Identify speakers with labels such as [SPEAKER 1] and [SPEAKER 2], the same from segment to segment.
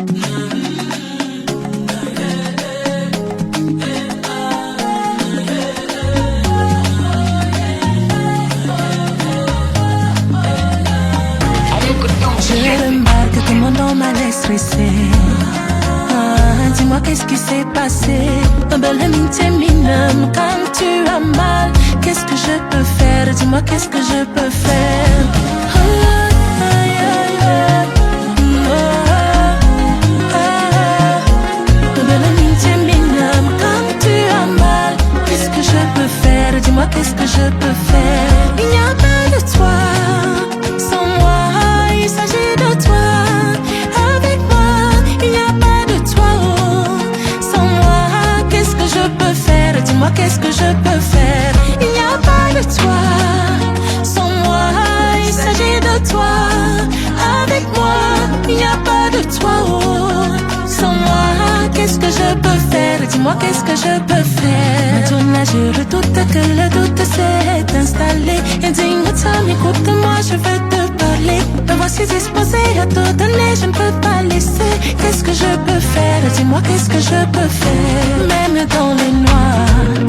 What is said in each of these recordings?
[SPEAKER 1] Je remarque que mon homme m'a laissé stressé. Dis-moi qu'est-ce qui s'est passé. Belle amitié minime quand tu as mal. Qu'est-ce que je peux faire? Dis-moi qu'est-ce que je peux faire. Belle amitié minime quand tu as mal. Qu'est-ce que je peux faire? Dis-moi qu'est-ce que je peux faire. Il n'y a pas de toi sans moi. Il s'agit de toi, avec moi, il n'y a pas de toi, oh. Sans moi, qu'est-ce que je peux faire? Dis-moi qu'est-ce que je peux faire? Il n'y a pas de toi, sans moi, il s'agit de toi, avec moi, il n'y a pas de toi, oh. Sans moi, qu'est-ce que je peux faire? Dis-moi qu'est-ce que je peux faire? Maintenant je redoute que le doute s'est installé. Et dis-moi, écoute-moi, je veux te parler. Me voici disposé à tout donner, je ne peux pas laisser. Qu'est-ce que je peux faire? Dis-moi qu'est-ce que je peux faire? Même dans les noirs,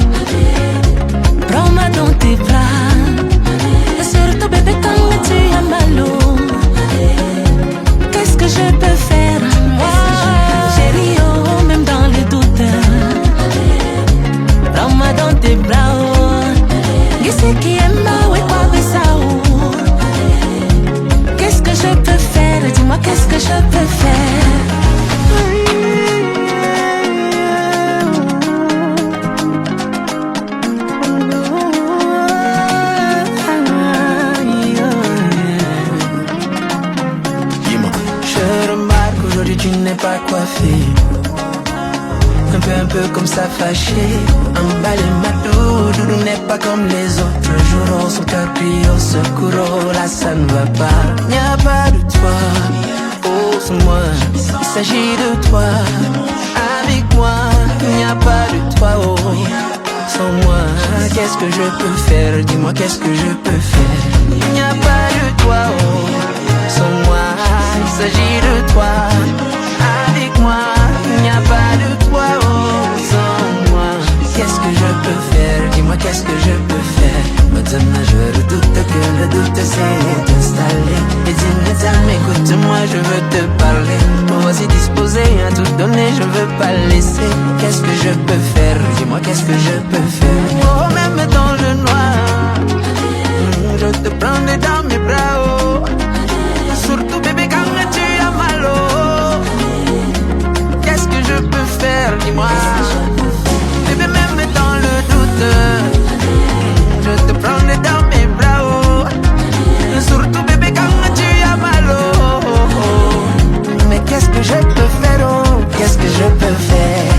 [SPEAKER 1] prends-moi dans tes bras. Et surtout bébé quand tu as mal au. Qu'est-ce que je peux faire? Moi, chérie, oh, même dans les doutes, prends-moi dans tes bras. Qu'est-ce qui est mal, ouais, quoi, mais ça, oh. Qu'est-ce que je peux faire? Dis-moi qu'est-ce que je peux faire?
[SPEAKER 2] Dis-moi. Je remarque qu'aujourd'hui tu n'es pas coiffé. Un peu comme ça fâché. Emballé ma doudou n'est pas comme les autres. Jour son cœur pris au secours. Là ça ne va pas. Y a pas de toi, oh sans moi. Il s'agit de toi, avec moi. Y a pas de toi, oh sans moi. Qu'est-ce que je peux faire? Dis-moi qu'est-ce que je peux faire? Y a pas de toi, oh sans moi. Il s'agit de toi, avec moi. Y a pas de toi, oh sans moi. Qu'est-ce que je peux faire? Dis-moi qu'est-ce que je peux faire? Maintenant je redoute que le doute s'est installé. Et dis-moi, écoute-moi, je veux te parler. Me voici disposé à tout donner, je veux pas laisser. Qu'est-ce que je peux faire? Dis-moi qu'est-ce que je peux faire? Oh, même dans le noir, je te prendrai dans mes bras, oh. Surtout bébé quand tu as mal, oh. Qu'est-ce que je peux faire? Dis-moi. Bébé, même dans le doute, je te prendrai dans mes bras, oh. Surtout bébé quand tu as mal, oh. Mais qu'est-ce que je peux faire, oh? Qu'est-ce que je peux faire?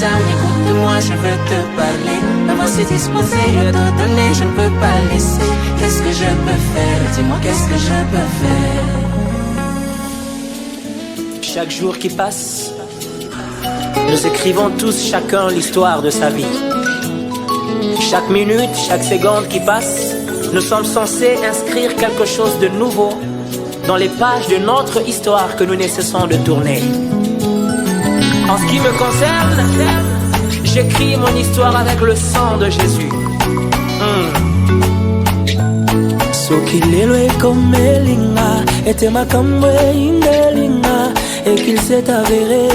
[SPEAKER 1] Écoute-moi, je veux te parler. Me voici disposé à te donner, je ne peux pas laisser. Qu'est-ce que je peux faire? Dis-moi qu'est-ce que je peux faire?
[SPEAKER 3] Chaque jour qui passe, nous écrivons tous chacun l'histoire de sa vie. Chaque minute, chaque seconde qui passe, nous sommes censés inscrire quelque chose de nouveau dans les pages de notre histoire que nous ne cessons de tourner. En ce qui me concerne, j'écris mon histoire avec le sang de Jésus.
[SPEAKER 4] Sokilelo ekomelinga ete makambo indelinga et qu'il s'est avéré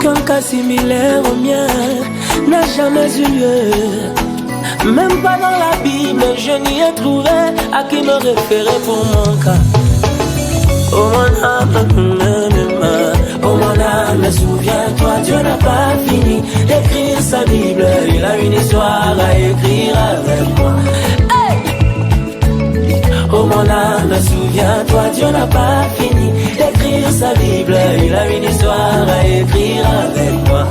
[SPEAKER 4] qu'un cas similaire au mien n'a jamais eu lieu. Même pas dans la Bible, je n'y ai trouvé à qui me référer pour mon cas. Oh mon âme, souviens-toi, Dieu n'a pas fini d'écrire sa Bible. Il a une histoire à écrire avec moi. Hey! Oh mon âme, souviens-toi, Dieu n'a pas fini d'écrire sa Bible. Il a une histoire à écrire avec moi.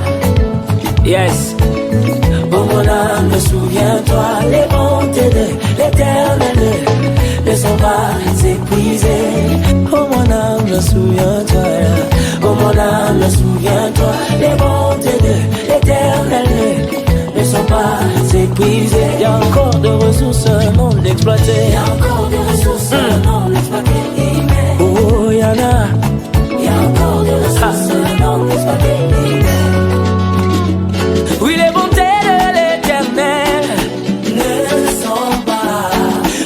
[SPEAKER 3] Yes.
[SPEAKER 4] Oh mon âme, souviens-toi, les bontés de l'Éternel ne sont pas épuisées. Oh mon âme, souviens-toi. Oh mon âme, souviens-toi. Les bontés de l'Éternel ne sont pas épuisées. Il y a encore des ressources non exploitées. Il y a encore des ressources non exploitées. Oh, il y en a. Il y a encore des ressources non exploitées. Oui, les bontés de l'Éternel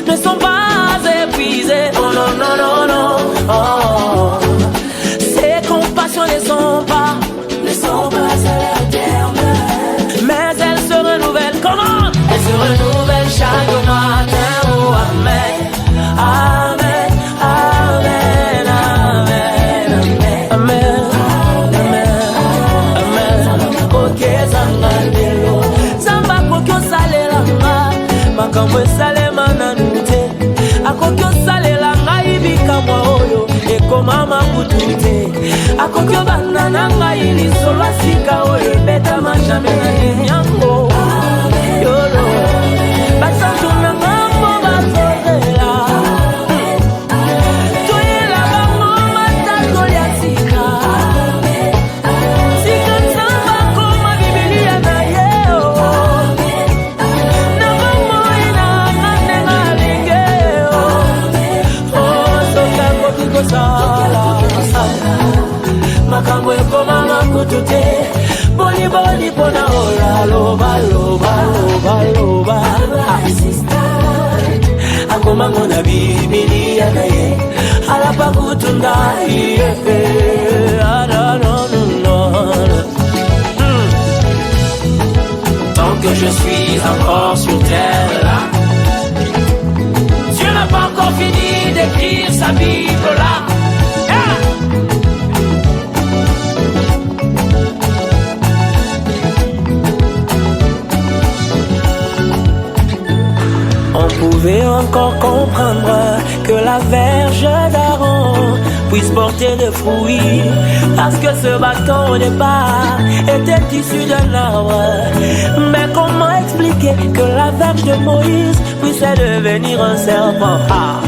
[SPEAKER 4] ne sont pas épuisées. Oh non, non, non, non. Oh. Ses compassions ne sont pas éternelles. Mais elles se renouvellent. Comment? Elles se renouvellent chaque matin. Oh, amen. Amen. Amen. Amen. Amen. Amen. Amen. Ok, Zangalelo. Zamba kokyo salelanga. Makambo salema nanute. Akokyo salelanga ibika mwa oyo. Ekoma makutute. Akokyo banana nga ili solo sika oyo. Beta majame na nyango. Yolo. Basantu na ngambo batogela. Toyela bango matato ya sika. Sika nzamba koma bibilia na yeo. Na bango ina ngane nga lingeo. Oh, soka kokiko sala. Makambo ekoma makutute. Boni boni pona ora loba loba loba loba. Akoma ngona bibilia na ye. Alapa kutunda ye. Tant que je suis encore sur terre là, Dieu n'a pas encore fini d'écrire sa Bible là. On pouvait encore comprendre que la verge d'Aaron puisse porter des fruits, parce que ce bâton au départ était issu d'un arbre. Mais comment expliquer que la verge de Moïse puisse devenir un serpent? Ah,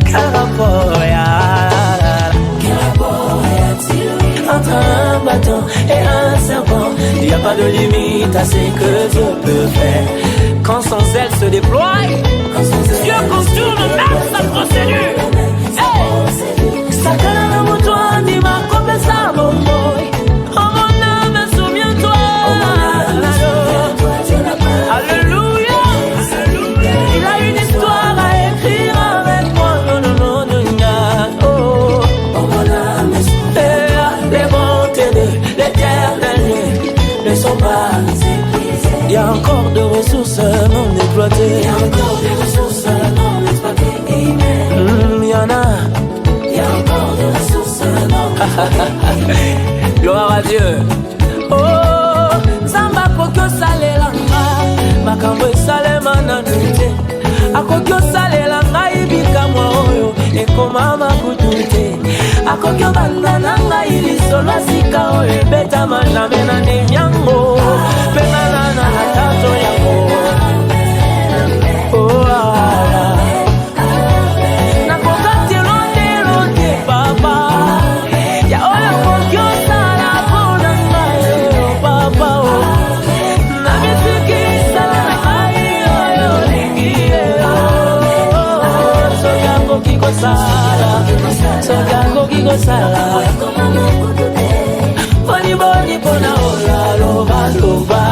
[SPEAKER 4] quel rapport y a-t-il entre un bâton et un serpent? Il n'y a pas de limite à ce que Dieu peut faire. Quand son zèle se déploie, Dieu contourne même sa procédure. Hey! Sakana na motoa di makope sa bomboy. Oh mon âme, souviens-toi. Alléluia. Il a une histoire à écrire avec moi. Non, non, non, non, non. Oh mon âme, les bontés de l'Éternel ne sont pas épuisées. Il y a encore des ressources non exploitées. Il y a encore des ressources non exploitées. Il y en a. Il y a encore des ressources non exploitées. Gloire à Dieu. Oh, Zamba kokyo salelanga. Makambo salema nanute. Akokyo salelanga ibika mwa oyo. Ekoma makutute. Akokyo bandananga ili solo sika oyo. Beta majame na nyango. Penana na tato yango. Oh, ala. Nakokati londe londe papa. Ya oyo kokyo sala pona ngayo papa oh. Na misiki sala na ayo oyo lingie oh. Sokango kiko sala. Sokango kiko sala. Boni boni pona ola loba loba.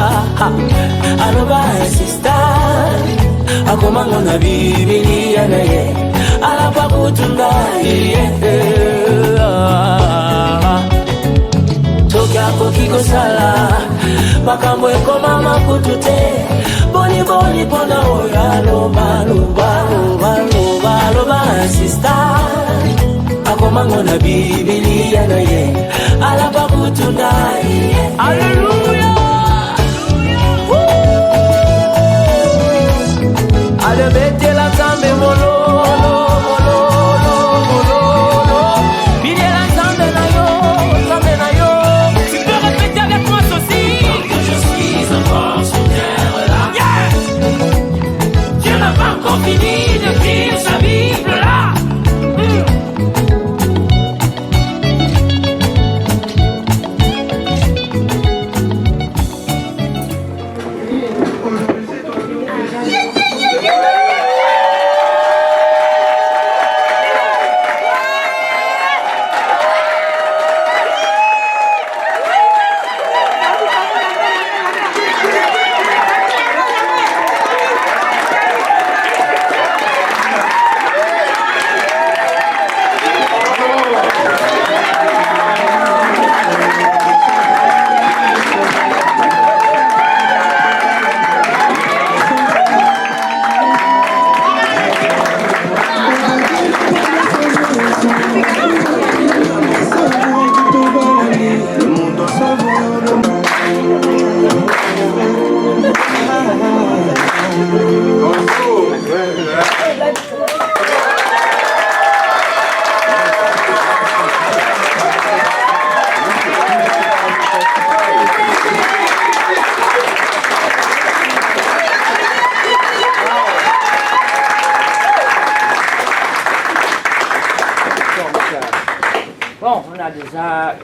[SPEAKER 4] Aloba insista. Akomango na bibilia na ye. Alapa kutunda ye. Toka kokiko sala. Makambo ekoma makutute. Boni boni pona ola loba loba loba loba loba insista. Akomango na bibilia na ye. Alapa kutunda ye. Alléluia. Ale bete la zambe mololo, mololo, mololo. Bide la zambe na yo, zambe na yo. Tu peux répéter avec moi ceci. Tant que je suis encore sur terre là. Yeah! Dieu n'a pas encore fini d'écrire sa Bible là.
[SPEAKER 5] Bon, on a déjà...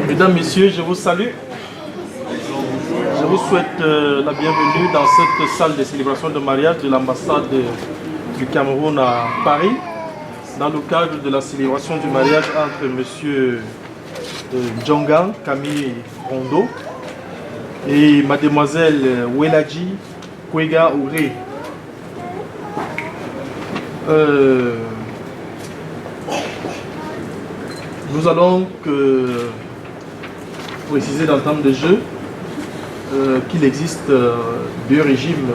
[SPEAKER 6] Mesdames, Messieurs, je vous salue. Je vous souhaite la bienvenue dans cette salle de célébration de mariage de l'ambassade du Cameroun à Paris, dans le cadre de la célébration du mariage entre M. Djongan Camille Rondo et Mademoiselle Weladji Kwega Ouré. Nous allons préciser dans le temps de jeu qu'il existe deux régimes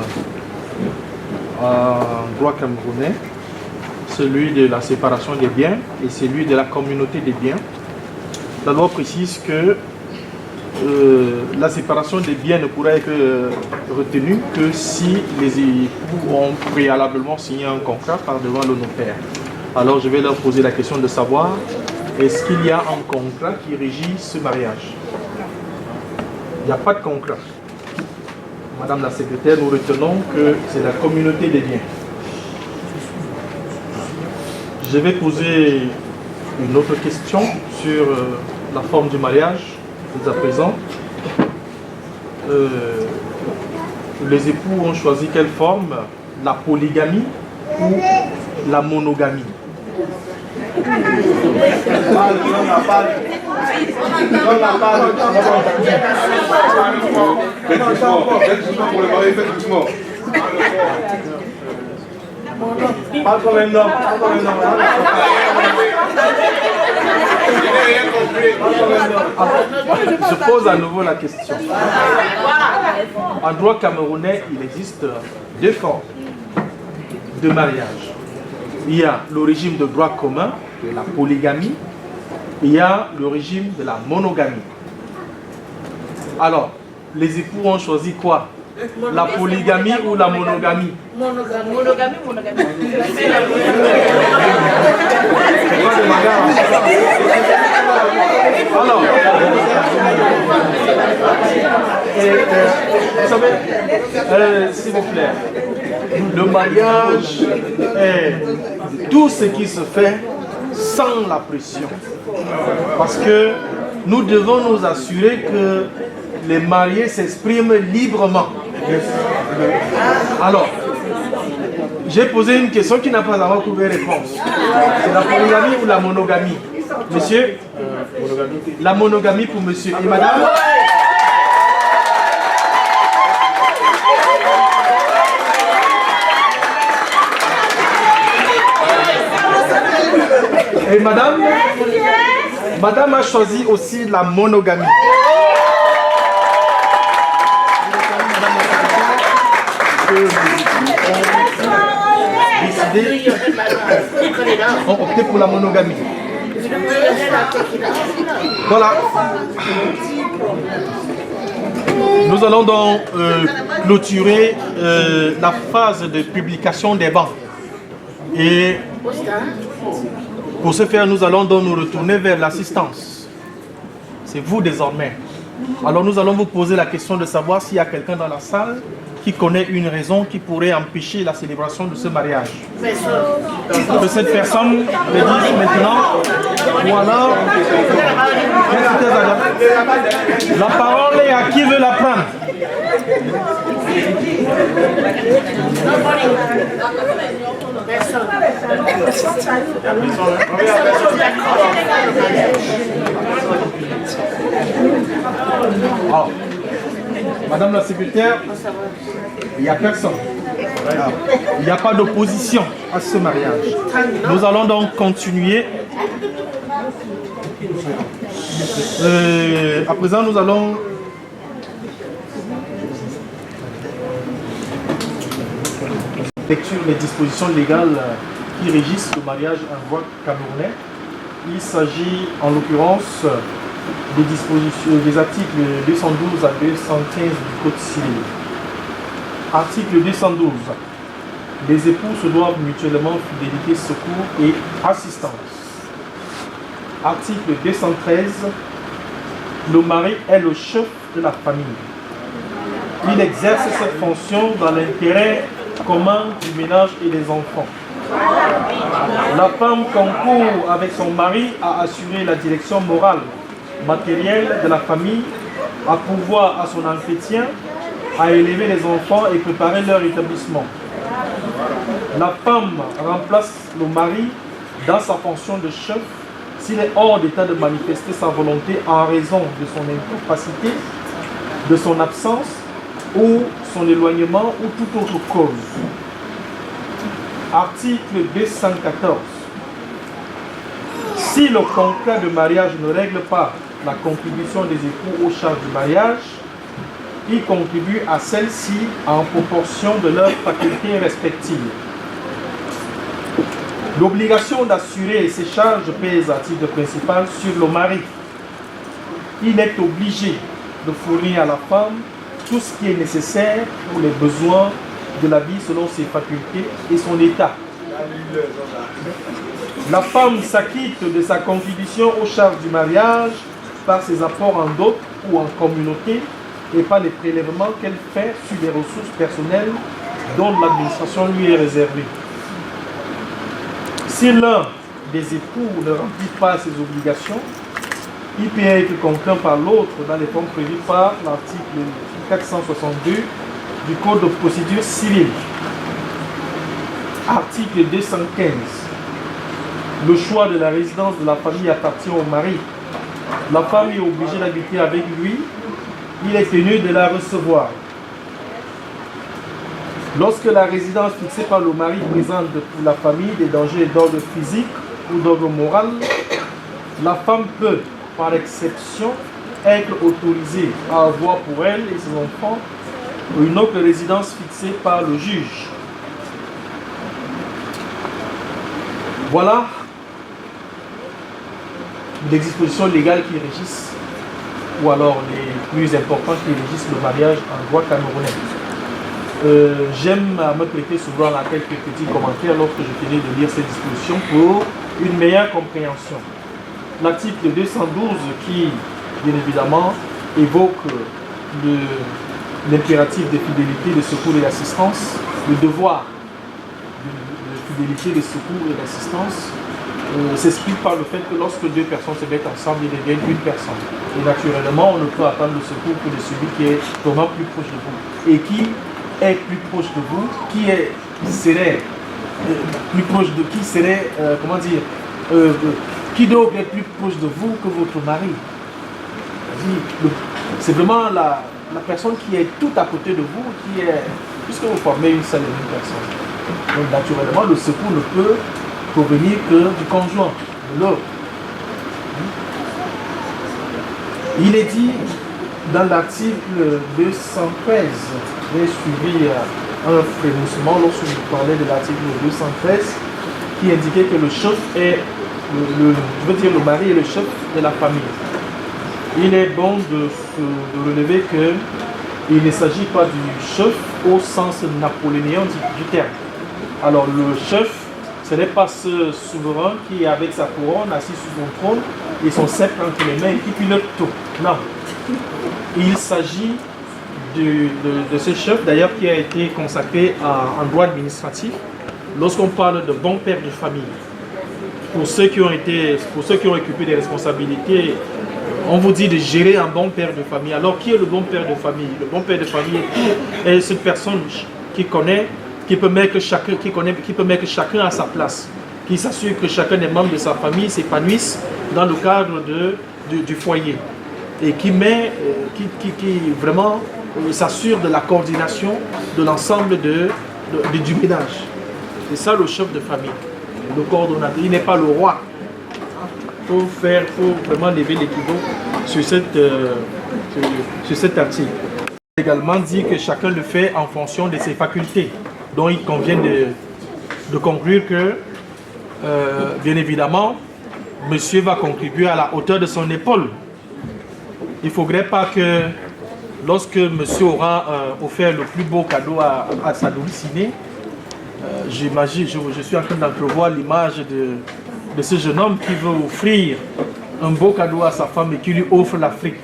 [SPEAKER 6] en droit camerounais, celui de la séparation des biens et celui de la communauté des biens. La loi précise que la séparation des biens ne pourra être retenue que si les époux ont préalablement signé un contrat par devant le notaire. Alors je vais leur poser la question de savoir, est-ce qu'il y a un contrat qui régit ce mariage? Il n'y a pas de contrat. Madame la secrétaire, nous retenons que c'est la communauté des biens. Je vais poser une autre question sur la forme du mariage, dès à présent. Les époux ont choisi quelle forme? La polygamie ou la monogamie? Je pose à nouveau la question. En droit camerounais, il existe deux formes de mariage. Il y a le régime de droit commun, de la polygamie, il y a le régime de la monogamie. Alors, les époux ont choisi quoi? La polygamie ou la monogamie?
[SPEAKER 5] Monogamie.
[SPEAKER 6] Alors, vous savez, s'il vous plaît, le mariage est tout ce qui se fait sans la pression. Parce que nous devons nous assurer que les mariés s'expriment librement. Alors, j'ai posé une question qui n'a pas encore trouvé réponse. C'est la polygamie ou la monogamie? Monsieur, la monogamie pour monsieur et madame? Et madame? Madame a choisi aussi la monogamie. On opté pour la monogamie. Voilà. Nous allons donc clôturer la phase de publication des bancs. Et pour ce faire, nous allons donc nous retourner vers l'assistance. C'est vous désormais. Alors nous allons vous poser la question de savoir s'il y a quelqu'un dans la salle qui connaît une raison qui pourrait empêcher la célébration de ce mariage. Que cette personne le dise maintenant, ou alors la parole est à qui veut la prendre. Madame la secrétaire, il n'y a personne. Il n'y a pas d'opposition à ce mariage. Nous allons donc continuer. À présent, nous allons lecture des dispositions légales qui régissent le mariage en droit camerounais. Il s'agit en l'occurrence des dispositions des articles 212 à 215 du Code civil. Article 212. Les époux se doivent mutuellement fidélité, secours et assistance. Article 213. Le mari est le chef de la famille. Il exerce cette fonction dans l'intérêt commun du ménage et des enfants. La femme concourt avec son mari à assurer la direction morale, matérielle de la famille, à pourvoir à son entretien, à élever les enfants et préparer leur établissement. La femme remplace le mari dans sa fonction de chef s'il est hors d'état de manifester sa volonté en raison de son incapacité, de son absence ou son éloignement ou toute autre cause. Article 214. Si le contrat de mariage ne règle pas la contribution des époux aux charges du mariage, ils contribuent à celle-ci en proportion de leurs facultés respectives. L'obligation d'assurer ces charges pèse à titre principal sur le mari. Il est obligé de fournir à la femme tout ce qui est nécessaire pour les besoins de la vie selon ses facultés et son état. La femme s'acquitte de sa contribution aux charges du mariage par ses apports en dot ou en communauté et par les prélèvements qu'elle fait sur les ressources personnelles dont l'administration lui est réservée. Si l'un des époux ne remplit pas ses obligations, il peut être contraint par l'autre dans les formes prévues par l'article 462 du Code de procédure civile. Article 215. Le choix de la résidence de la famille appartient au mari. La femme est obligée d'habiter avec lui. Il est tenu de la recevoir. Lorsque la résidence fixée par le mari présente pour la famille des dangers d'ordre physique ou d'ordre moral, la femme peut, par exception, être autorisée à avoir pour elle et ses enfants une autre résidence fixée par le juge. Voilà les dispositions légales qui régissent, ou alors les plus importantes qui régissent le mariage en droit camerounais. J'aime me prêter souvent à quelques petits commentaires lorsque je finis de lire ces dispositions pour une meilleure compréhension. L'article 212 qui, bien évidemment, évoque l'impératif de fidélité, de secours et d'assistance, le devoir de fidélité, de secours et d'assistance, s'explique par le fait que lorsque deux personnes se mettent ensemble, ils deviennent une personne. Et naturellement, on ne peut attendre le secours que de celui qui est vraiment plus proche de vous. Et qui est plus proche de vous, qui doit être plus proche de vous que votre mari. C'est vraiment la personne qui est tout à côté de vous, puisque vous formez une seule et même personne. Donc naturellement, le secours ne peut provenir que du conjoint, de l'autre. Il est dit dans l'article 213, j'ai suivi un frémissement lorsque je parlais de l'article 213 qui indiquait que le chef est, le mari est le chef de la famille. Il est bon de relever qu'il ne s'agit pas du chef au sens napoléonien du terme. Alors le chef, ce n'est pas ce souverain qui est avec sa couronne assis sur son trône et son sceptre entre les mains et qui pilote tout. Non. Il s'agit de ce chef, d'ailleurs, qui a été consacré en droit administratif lorsqu'on parle de bon père de famille. Pour ceux qui ont occupé des responsabilités, on vous dit de gérer un bon père de famille. Alors, qui est le bon père de famille? Le bon père de famille est cette personne qui connaît, qui peut mettre chacun à sa place, qui s'assure que chacun des membres de sa famille s'épanouisse dans le cadre du foyer et qui vraiment s'assure de la coordination de l'ensemble du ménage. C'est ça le chef de famille, le coordonnateur. Il n'est pas le roi. Il faut vraiment lever l'équivoque sur cet article. Il également dit que chacun le fait en fonction de ses facultés. Donc il convient de conclure que, bien évidemment, monsieur va contribuer à la hauteur de son épaule. Il ne faudrait pas que, lorsque monsieur aura offert le plus beau cadeau à sa dulcinée, j'imagine, je suis en train d'entrevoir l'image de ce jeune homme qui veut offrir un beau cadeau à sa femme et qui lui offre l'Afrique.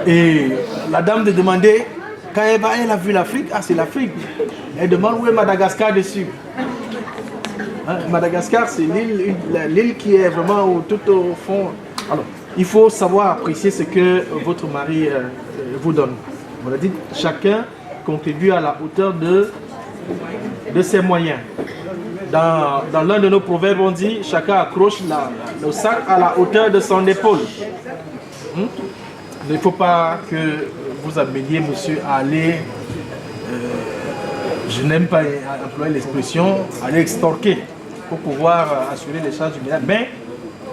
[SPEAKER 6] Et la dame de demander, quand elle a vu l'Afrique, ah c'est l'Afrique. Elle demande où est Madagascar dessus. Hein, Madagascar, c'est l'île qui est vraiment tout au fond. Alors, il faut savoir apprécier ce que votre mari vous donne. On a dit, chacun contribue à la hauteur de ses moyens. Dans l'un de nos proverbes, on dit, chacun accroche le sac à la hauteur de son épaule. Il ne faut pas que vous ameniez monsieur à aller, je n'aime pas employer l'expression, aller extorquer pour pouvoir assurer les charges du ménage. Mais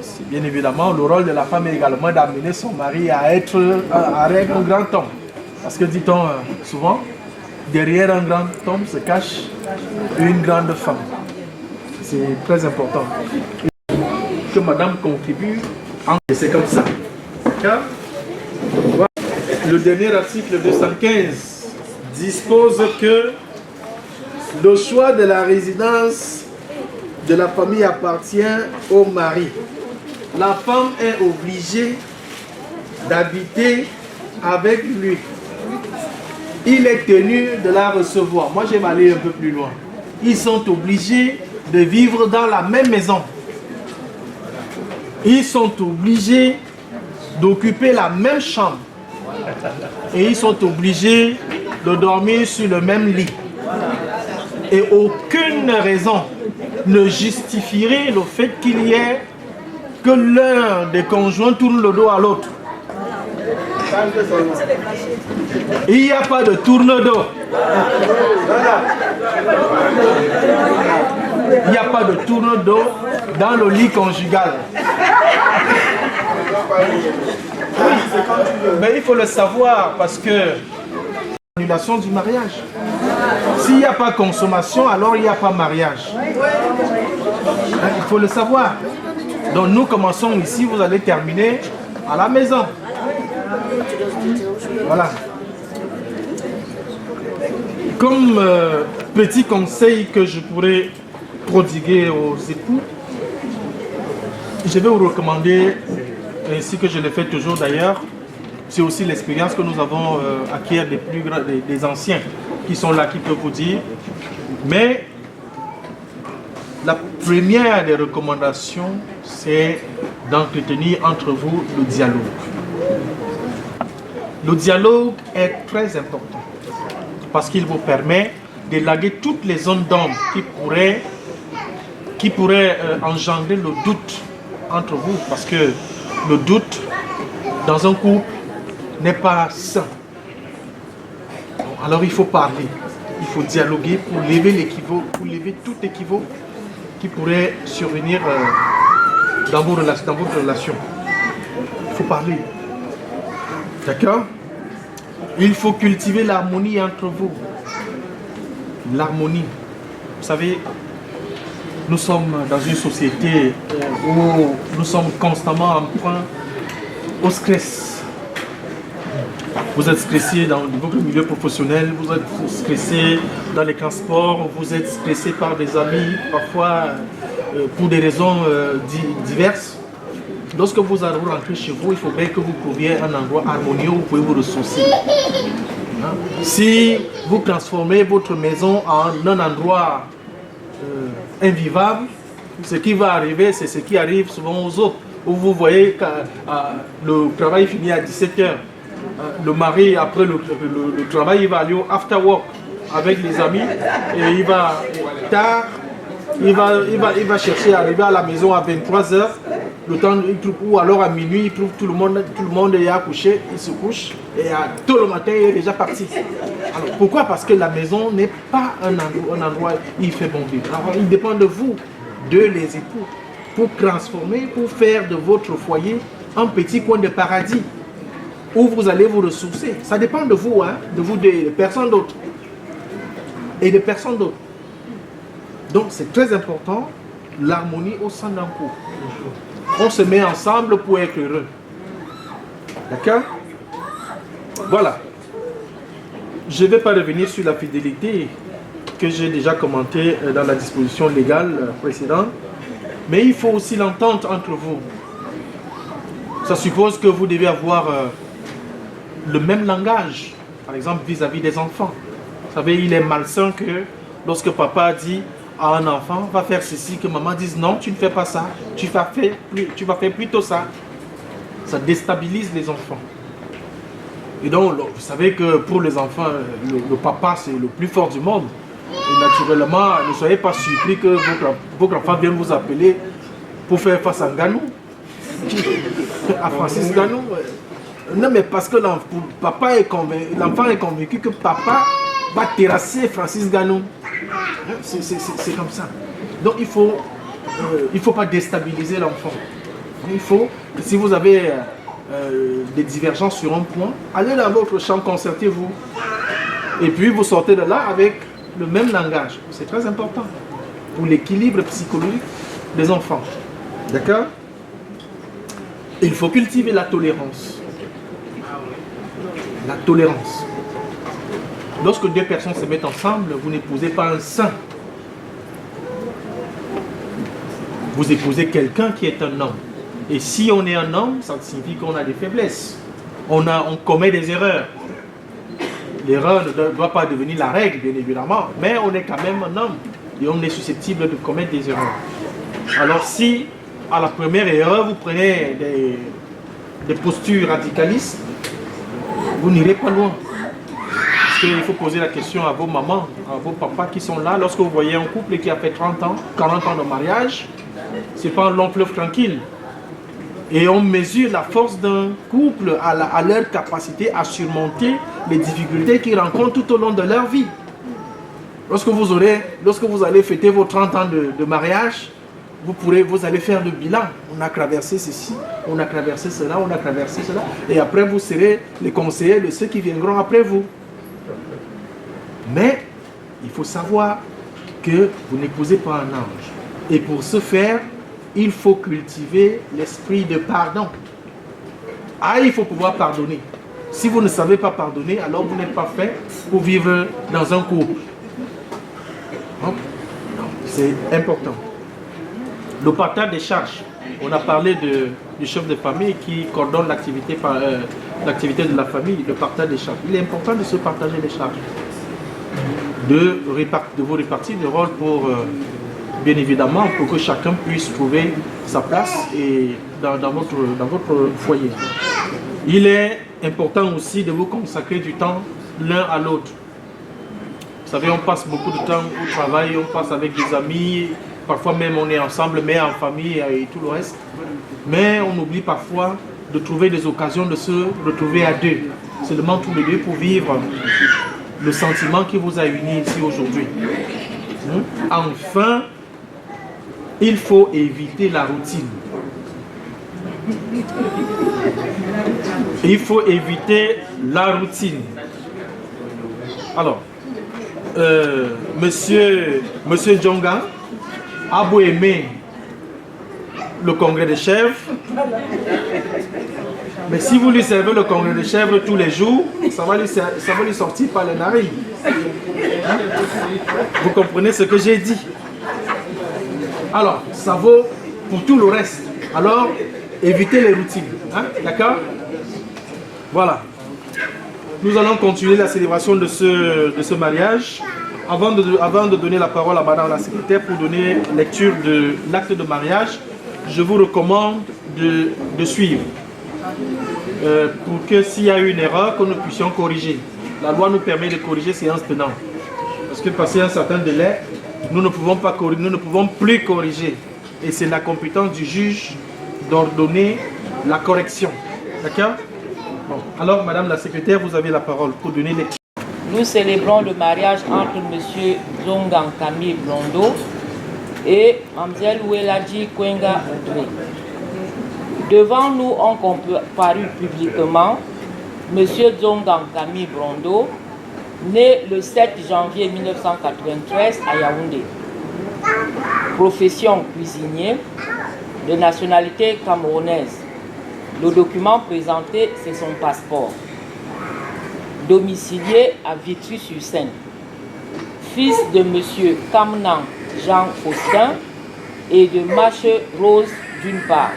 [SPEAKER 6] c'est bien évidemment le rôle de la femme est également d'amener son mari à être un grand homme. Parce que dit-on souvent, derrière un grand homme se cache une grande femme. C'est très important. Que madame contribue, c'est comme ça. Le dernier article 215 dispose que le choix de la résidence de la famille appartient au mari. La femme est obligée d'habiter avec lui. Il est tenu de la recevoir. Moi, je vais aller un peu plus loin. Ils sont obligés de vivre dans la même maison. Ils sont obligés d'occuper la même chambre. Et ils sont obligés de dormir sur le même lit. Et aucune raison ne justifierait le fait qu'il y ait que l'un des conjoints tourne le dos à l'autre. Il n'y a pas de tourne-dos. Il n'y a pas de tourne-dos dans le lit conjugal. Mais il faut le savoir parce que l'annulation du mariage. S'il n'y a pas consommation, alors il n'y a pas mariage. Il faut le savoir. Donc nous commençons ici, vous allez terminer à la maison. Voilà. Comme petit conseil que je pourrais prodiguer aux époux, je vais vous recommander, ainsi que je le fais toujours d'ailleurs, c'est aussi l'expérience que nous avons acquis des anciens qui sont là, qui peuvent vous dire. Mais la première des recommandations, c'est d'entretenir entre vous le dialogue. Le dialogue est très important parce qu'il vous permet d'élaguer toutes les zones d'ombre qui pourraient engendrer le doute entre vous, parce que le doute dans un couple n'est pas sain. Alors il faut parler, il faut dialoguer pour lever l'équivoque, pour lever tout équivoque qui pourrait survenir dans votre relation. Il faut parler. D'accord? Il faut cultiver l'harmonie entre vous. L'harmonie. Vous savez, nous sommes dans une société où nous sommes constamment emprunts au stress. Vous êtes stressé dans votre milieu professionnel, vous êtes stressé dans les transports, vous êtes stressé par des amis, parfois pour des raisons diverses. Lorsque vous allez rentrer chez vous, il faudrait que vous trouviez un endroit harmonieux où vous pouvez vous ressourcer. Hein? Si vous transformez votre maison en un endroit invivable, ce qui va arriver, c'est ce qui arrive souvent aux autres. Où vous voyez que le travail finit à 17h. Le mari, après le travail, il va aller au after work avec les amis et il va tard, il va chercher à arriver à la maison à 23h. le temps, ou alors à minuit, il trouve tout le monde est à coucher, il se couche, et à tôt le matin, il est déjà parti. Alors, pourquoi? Parce que la maison n'est pas un endroit où il fait bon vivre. Alors, il dépend de vous, de les époux, pour transformer, pour faire de votre foyer un petit coin de paradis, où vous allez vous ressourcer. Ça dépend de vous, hein, de vous, de personne d'autre. Et de personne d'autre. Donc, c'est très important, l'harmonie au sein d'un couple. On se met ensemble pour être heureux. D'accord? Voilà. Je ne vais pas revenir sur la fidélité que j'ai déjà commentée dans la disposition légale précédente. Mais il faut aussi l'entente entre vous. Ça suppose que vous devez avoir le même langage. Par exemple, vis-à-vis des enfants. Vous savez, il est malsain que lorsque papa dit à un enfant, va faire ceci, que maman dise non, tu ne fais pas ça, tu vas faire plutôt ça. Ça déstabilise les enfants. Et donc, vous savez que pour les enfants, le papa, c'est le plus fort du monde. Et naturellement, ne soyez pas surpris que votre enfant vienne vous appeler pour faire face à Nganou, à Francis Nganou. Non, mais parce que l'enfant est convaincu que papa va terrasser Francis Nganou. C'est comme ça. Donc il faut pas déstabiliser l'enfant. Il faut, si vous avez des divergences sur un point, allez dans votre chambre, concertez-vous. Et puis vous sortez de là avec le même langage. C'est très important pour l'équilibre psychologique des enfants. D'accord? Il faut cultiver la tolérance. La tolérance. Lorsque deux personnes se mettent ensemble, vous n'épousez pas un saint. Vous épousez quelqu'un qui est un homme. Et si on est un homme, ça signifie qu'on a des faiblesses. On commet des erreurs. L'erreur ne doit pas devenir la règle, bien évidemment, mais on est quand même un homme et on est susceptible de commettre des erreurs. Alors si, à la première erreur, vous prenez des postures radicalistes, vous n'irez pas loin. Parce qu'il faut poser la question à vos mamans, à vos papas qui sont là. Lorsque vous voyez un couple qui a fait 30 ans, 40 ans de mariage, ce n'est pas un long fleuve tranquille. Et on mesure la force d'un couple à leur capacité à surmonter les difficultés qu'ils rencontrent tout au long de leur vie. Lorsque vous allez fêter vos 30 ans de mariage, vous allez faire le bilan. On a traversé ceci, on a traversé cela, on a traversé cela. Et après, vous serez les conseillers de ceux qui viendront après vous. Mais il faut savoir que vous n'épousez pas un ange. Et pour ce faire, il faut cultiver l'esprit de pardon. Il faut pouvoir pardonner. Si vous ne savez pas pardonner, alors vous n'êtes pas fait pour vivre dans un couple. C'est important. Le partage des charges. On a parlé du chef de famille qui coordonne l'activité de la famille, le partage des charges. Il est important de se partager les charges. De vous répartir le rôle pour, bien évidemment, pour que chacun puisse trouver sa place et dans votre foyer. Il est important aussi de vous consacrer du temps l'un à l'autre. Vous savez, on passe beaucoup de temps au travail, on passe avec des amis, parfois même on est ensemble, mais en famille et tout le reste. Mais on oublie parfois de trouver des occasions de se retrouver à deux, seulement tous les deux pour vivre le sentiment qui vous a uni ici aujourd'hui. Enfin, il faut éviter la routine. Il faut éviter la routine. Alors, Monsieur Djonga a beau aimer le congrès des chèvres, mais si vous lui servez le congrès des chèvres tous les jours, ça va lui sortir par les narines. Vous comprenez ce que j'ai dit? Alors, ça vaut pour tout le reste. Alors, évitez les routines. D'accord? Voilà. Nous allons continuer la célébration de ce mariage. Avant de donner la parole à Madame la secrétaire pour donner lecture de l'acte de mariage, je vous recommande de suivre. Pour que s'il y a une erreur, que nous puissions corriger. La loi nous permet de corriger séance tenante. Parce que passé un certain délai, nous ne pouvons pas corriger, nous ne pouvons plus corriger. Et c'est la compétence du juge d'ordonner la correction. D'accord? Bon. Alors, Madame la secrétaire, vous avez la parole pour donner lecture.
[SPEAKER 5] Nous célébrons le mariage entre M. Zongang Camille Blondo et Mme Oueladji Kwenga Audrey. Devant nous ont comparu publiquement M. Zongang Camille Blondo, né le 7 janvier 1993 à Yaoundé. Profession cuisinier, de nationalité camerounaise. Le document présenté, c'est son passeport. Domicilié à Vitry-sur-Seine. Fils de M. Kamnan Jean Faustin et de Mache Rose d'une part.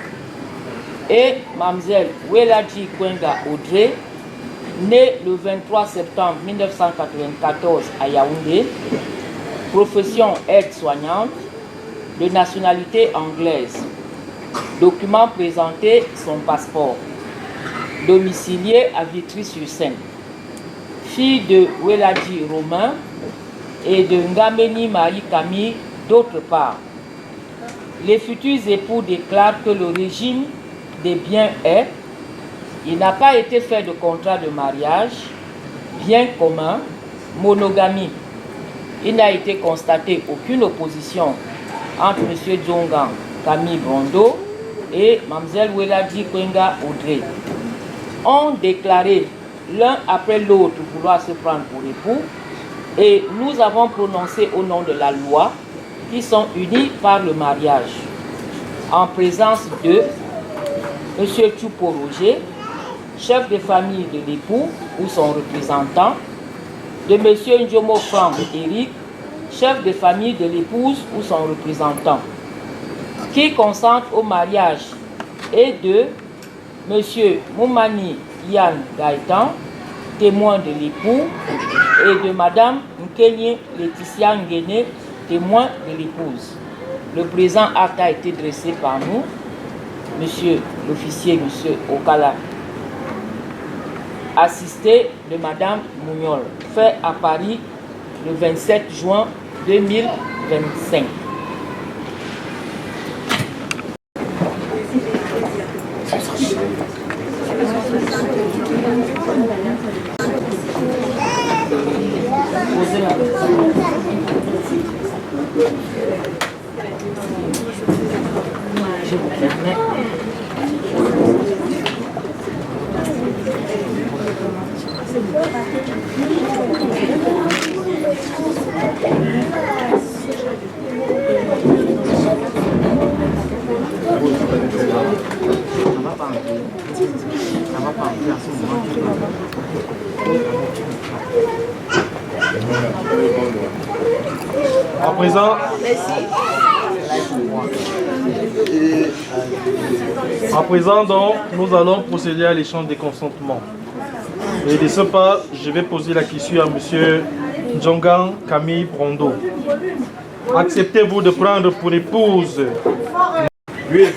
[SPEAKER 5] Et Mme Oueladji Kwenga Audrey, née le 23 septembre 1994 à Yaoundé, profession aide-soignante, de nationalité anglaise. Document présenté, son passeport. Domicilié à Vitry-sur-Seine. Fille de Oueladji Romain et de Ngameni Marie-Camille d'autre part. Les futurs époux déclarent que le régime des biens est: il n'a pas été fait de contrat de mariage, bien commun, monogamie. Il n'a été constaté aucune opposition entre M. Zongang Camille Blondo et Mme Oueladji Kwenga Audrey. Ont déclaré l'un après l'autre vouloir se prendre pour époux, et nous avons prononcé au nom de la loi qu'ils sont unis par le mariage. En présence de M. Tchoupo Roger, chef de famille de l'époux ou son représentant, de M. Ndjomo Franck Eric, chef de famille de l'épouse ou son représentant, qui consente au mariage, et de M. Moumani Yann Gaëtan, témoin de l'époux, et de Mme Nkenye Laetitia Ngene, témoin de l'épouse. Le présent acte a été dressé par nous, Monsieur l'officier, Monsieur Okala, assisté de Mme Mouniol, fait à Paris le 27 juin 2025. Je vous permets.
[SPEAKER 6] À présent, donc, nous allons procéder à l'échange des consentements. Et de ce pas, je vais poser la question à M. Zongang Camille Blondo. Acceptez-vous de prendre pour épouse? Oui,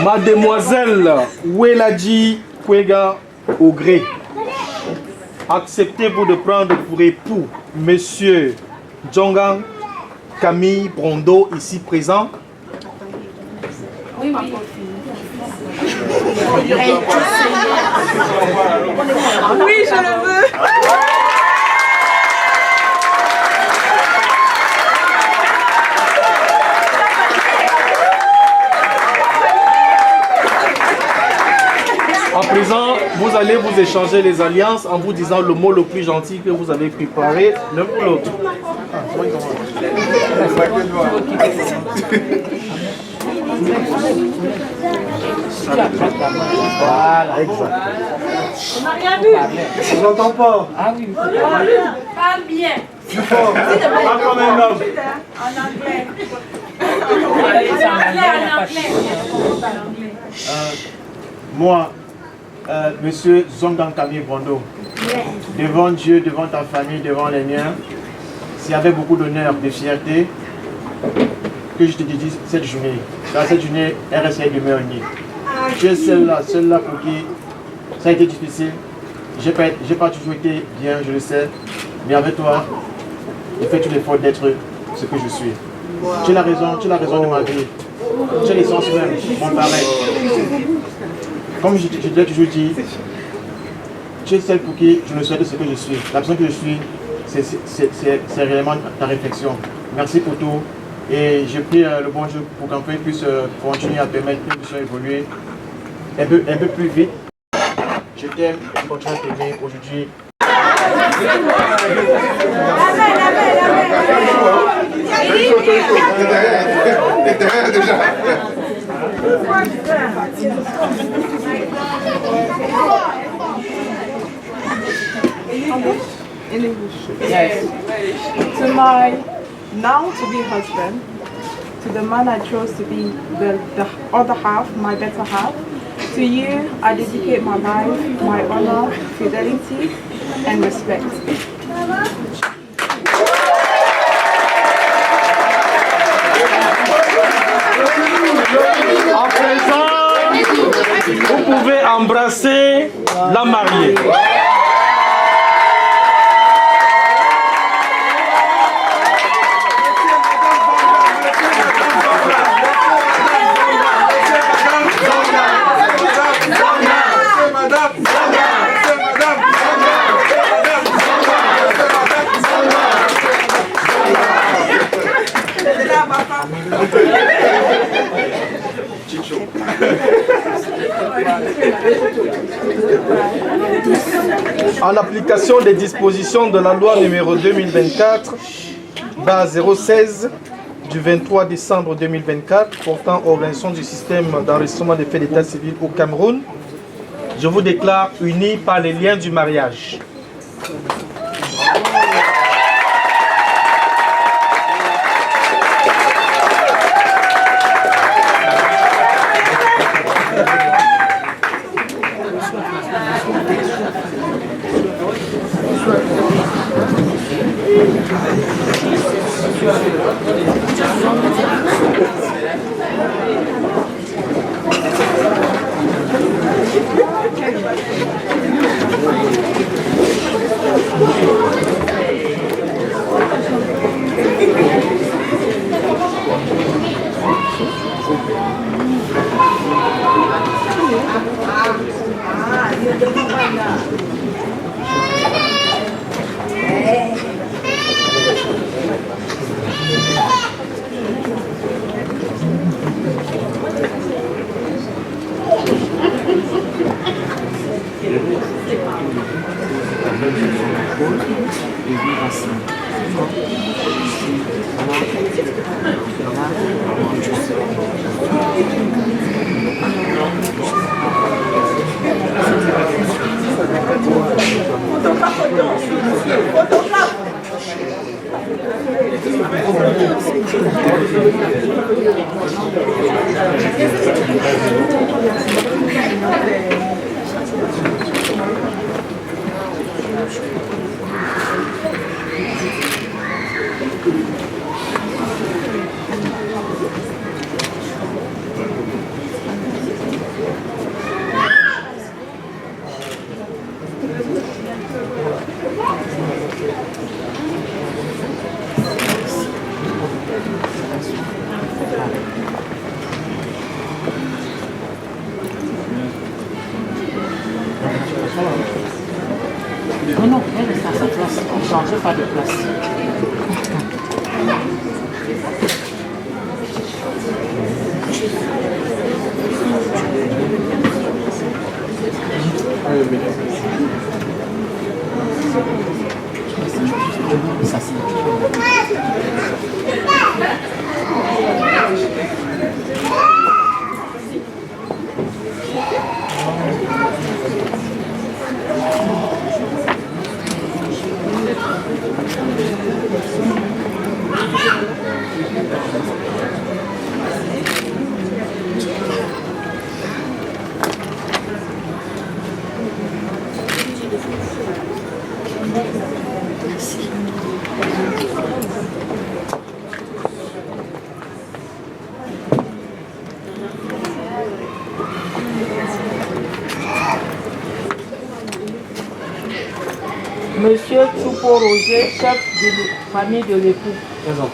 [SPEAKER 6] Mademoiselle Oueladji Kwenga Audrey, acceptez-vous de prendre pour époux Monsieur Zongang Camille Blondo, ici présent?
[SPEAKER 7] Oui, oui. Oui, je le veux.
[SPEAKER 6] À présent, vous allez vous échanger les alliances en vous disant le mot le plus gentil que vous avez préparé l'un pour l'autre. Voilà, exact.
[SPEAKER 7] On n'a rien vu.
[SPEAKER 6] Je n'entends pas.
[SPEAKER 5] Ah oui.
[SPEAKER 7] Parle bien.
[SPEAKER 6] Plus fort. Pas comme un homme.
[SPEAKER 7] En anglais.
[SPEAKER 8] Moi, Monsieur Zongang Camille Blondo, devant Dieu, devant ta famille, devant les miens, c'est avec beaucoup d'honneur, de fierté que je te dédie cette journée. Dans cette journée, RSI demeure unie. Tu es celle-là pour qui ça a été difficile, J'ai pas toujours été bien, je le sais, mais avec toi, j'ai fait tout l'effort d'être ce que je suis. Tu as la raison de ma vie. Tu as l'essence même, mon pareil. Comme je t'ai toujours dit, tu es celle pour qui je ne souhaite ce que je suis. La personne que je suis, c'est réellement ta réflexion. Merci pour tout. Et je prie le bon Dieu pour qu'on puisse continuer à permettre que nous puissions évoluer un peu plus vite. Je t'aime, je continue à t'aimer aujourd'hui.
[SPEAKER 7] In English. Yes. To my now-to-be husband, to the man I chose to be the other half, my better half, to you I dedicate my life, my honor, fidelity, and respect.
[SPEAKER 6] À présent, vous pouvez embrasser la mariée. En application des dispositions de la loi numéro 2024/016 du 23 décembre 2024 portant organisation du système d'enregistrement des faits d'état civil au Cameroun, je vous déclare unis par les liens du mariage.
[SPEAKER 5] Non, elle reste à sa place. On ne change pas de place. Ça, c'est Paul Roger, chef de famille de l'époux.
[SPEAKER 6] Présent.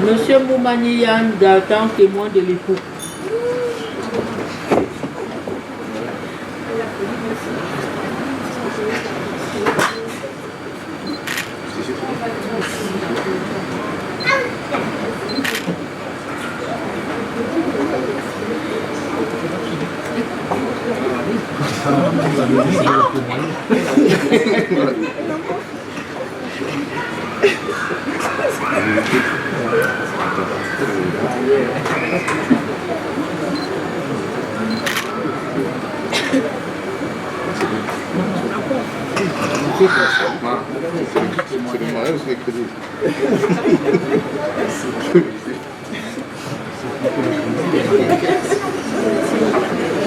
[SPEAKER 5] Monsieur Moumaniyan Daltan, témoin de l'époux.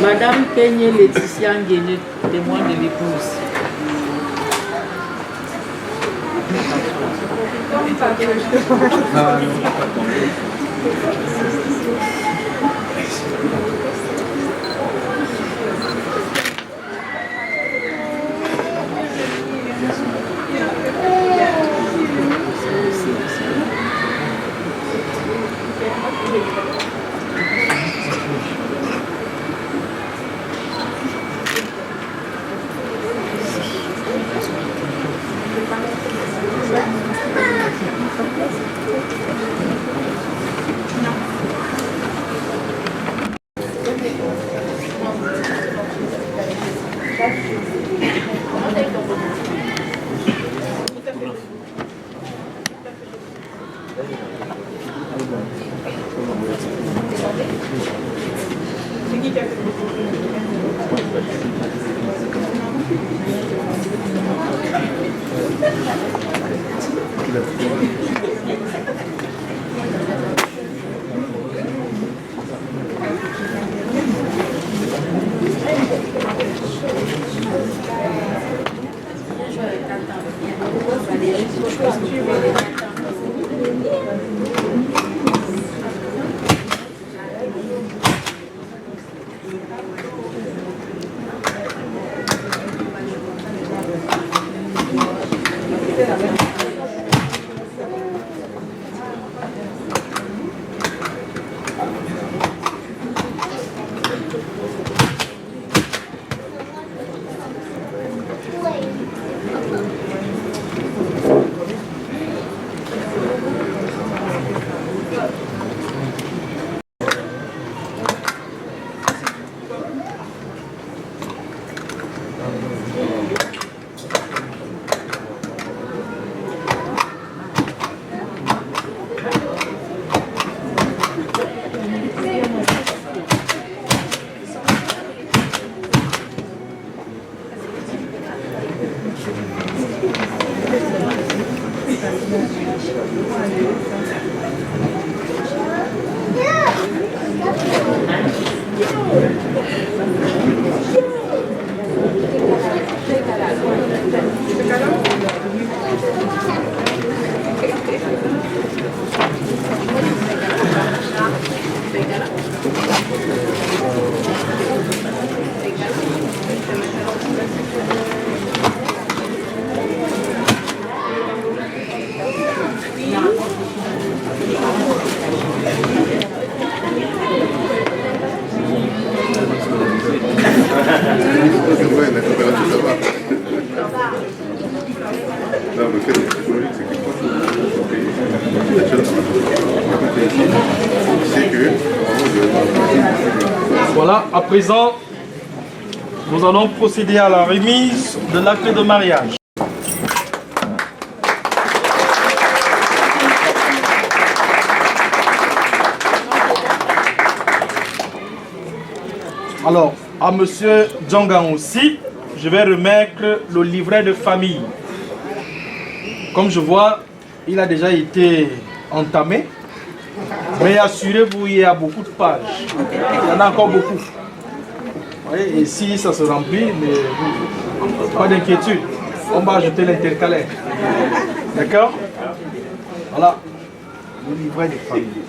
[SPEAKER 5] Madame Kenye Laetitia Nguéné, témoin de l'épouse.
[SPEAKER 6] présent, nous allons procéder à la remise de l'acte de mariage. Alors, à monsieur Djongan aussi, je vais remettre le livret de famille. Comme je vois, il a déjà été entamé. Mais assurez-vous, il y a beaucoup de pages. Il y en a encore beaucoup. Oui, et si ça se remplit, mais pas d'inquiétude. On va ajouter l'intercalaire. D'accord? Voilà. Le livret de famille.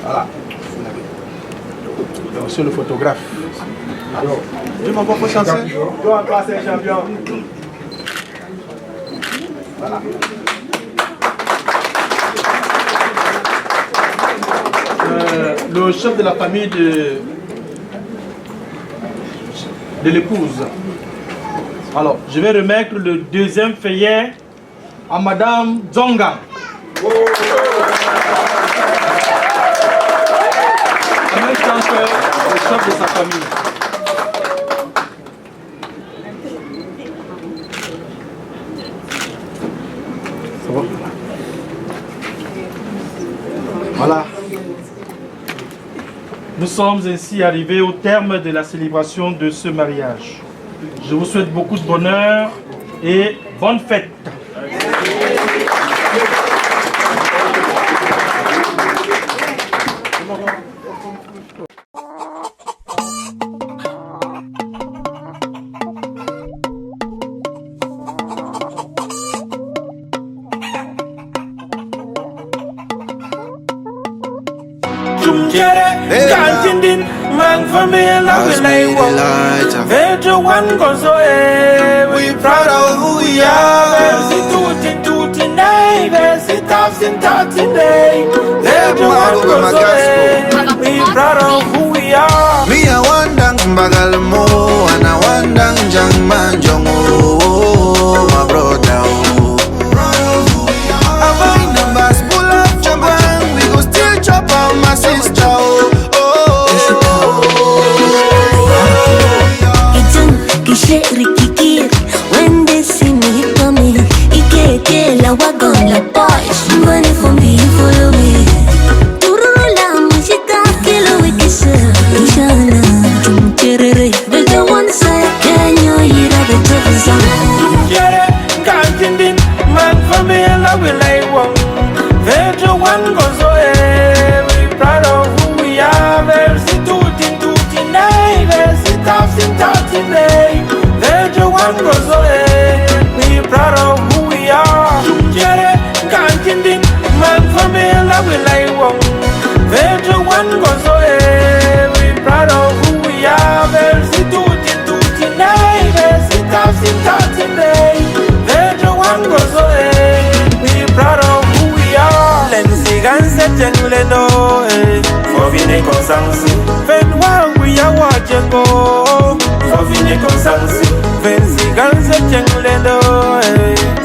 [SPEAKER 6] Voilà. Monsieur le photographe. Alors, tu m'as pas chancé? Toi, c'est un champion. Voilà. Le chef de la famille de l'épouse. Alors, je vais remettre le deuxième feuillet à Madame Djongan. En même temps que le chef de sa famille. Voilà. Nous sommes ainsi arrivés au terme de la célébration de ce mariage. Je vous souhaite beaucoup de bonheur et bonne fête.
[SPEAKER 9] We proud of who we are. Versi tutti nei, versi tafsin nei. We proud of who we are.
[SPEAKER 10] Me a wandang bagal mo, and a wandang jang man jongo, my brother. I find numbers pull up jabang, we go still chop out my sister.
[SPEAKER 1] When they see me coming, Ike la wagon la boys, money for me, follow me. Turula mujita kilo wikisa, Ishana, Chumcherere, the one side, can you hear the trouble?
[SPEAKER 9] Can't man for me, love will I want. Vejo one goes away, we proud of who we are. Versi tutti nei, versi tafsin nei. One goes away, we proud of who we are. Can't man for me, love will I want. Vejo one goes away, we proud of who we are. Versi tutti nei, versi tafsin nei. Vejo one goes away, we proud of who we are. Lenzi ganse jengle no, for vine consansi. Ven wa we are watching go, for vine consansi. Venzi ganse jengle no,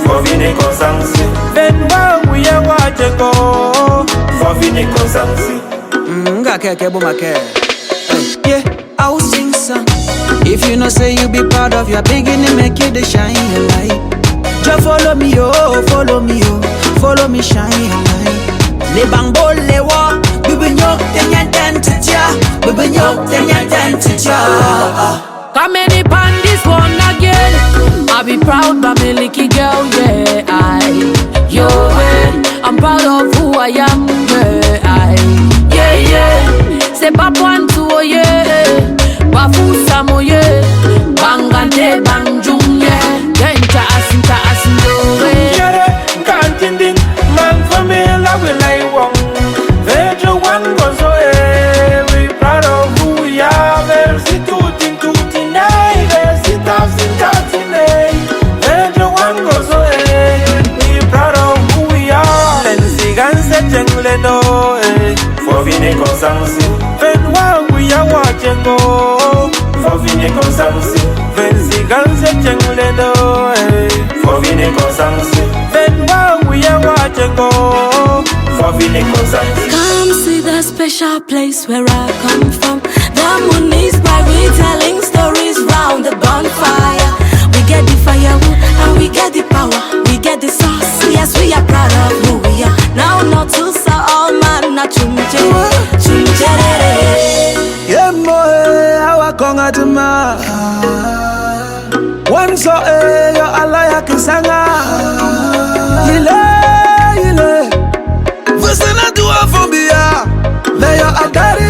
[SPEAKER 9] for vine consansi. Ven wa we are watching go, for vine consansi.
[SPEAKER 11] Nga keke bo make. Yeah, I will sing song. If you know say you be proud of your beginning, make you the shine your light. Just follow me, oh, follow me, oh, follow me, shine your light. Le bangbo le wa, bibi nyok tenya dentitya, bibi nyok tenya dentitya.
[SPEAKER 12] Come in upon this one again. I be proud, but me licky girl, yeah. I'm proud of who I am, yeah. C'est pas point tout, yeah. Bafusa mo, yeah. Bangante bangjung, yeah. Genta asinto, yeah.
[SPEAKER 9] Can't man for me, love will I want. Vejo one goes away, we proud of who we are. Versi tutti nei, versi tafsin nei. Vejo one goes away, we proud of who we are. Lenzi ganse jengle no, for vine consansi. Ven wa we are watching go, for vine consansi. Venzi ganse jengle no, for vine consansi. Ven wa we are watching go, kovine kozanti.
[SPEAKER 1] Come see the special place where I come from. The moon is bright, we telling stories round the bonfire. We get the firewood and we get the power. We get the sauce, yes we are proud of who we are. Now not to say all man, not chumche, chumche.
[SPEAKER 11] Yeah moe, awa konga tuma. One so yo alaya kisanga. Ile, você na tua fobia. Veio a dari.